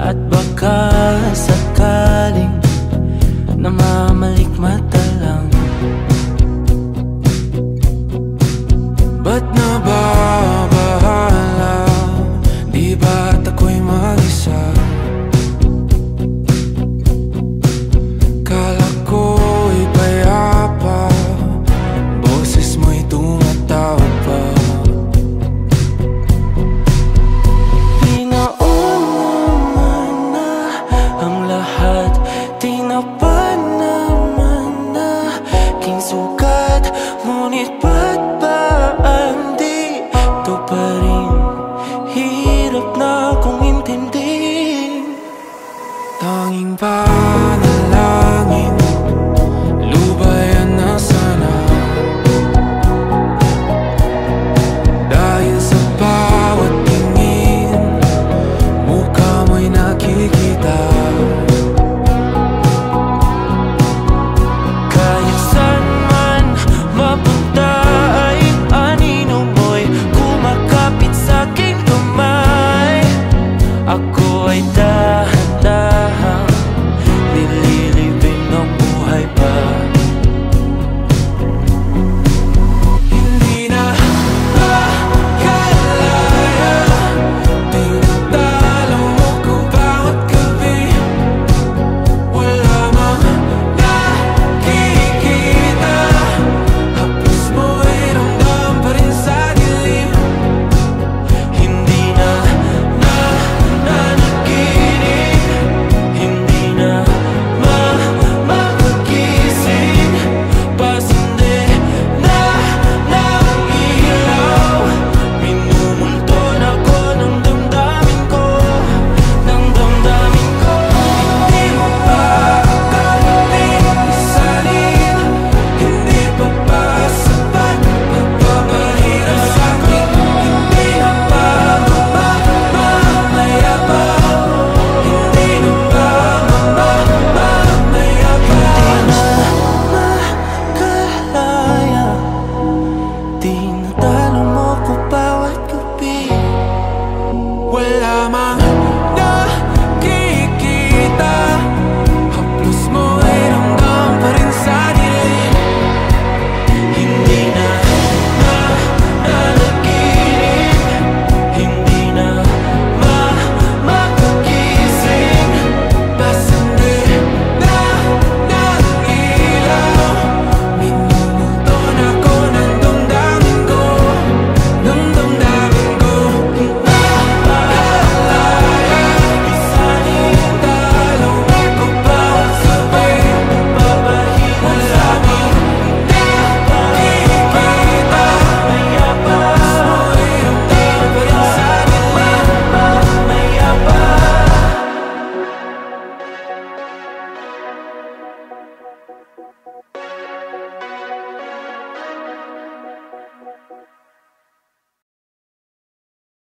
At baka sakaling namamalikmata lang. Ba't nababahala? Di ba't ako'y mag-isa? Kala ko'y payapa, boses mo'y tumatawag pa. Tinapan naman na aking sugat, ngunit ba't ba hindi ito pa rin? Hirap na akong intindihin. Tanging panalangin, lubayan na sana. Dahil sa bawat tingin, mukha mo'y nakikita. Ako ay dahan-dahang nililibing ng buhay pa. Hindi na makalaya, tinatalo mo ko bawat gabi. Wala mang nakikita, hapos mo'y ramdam pa rin sa dilim. Hindi na tinatalo mo ko bawat gabi. Wala mang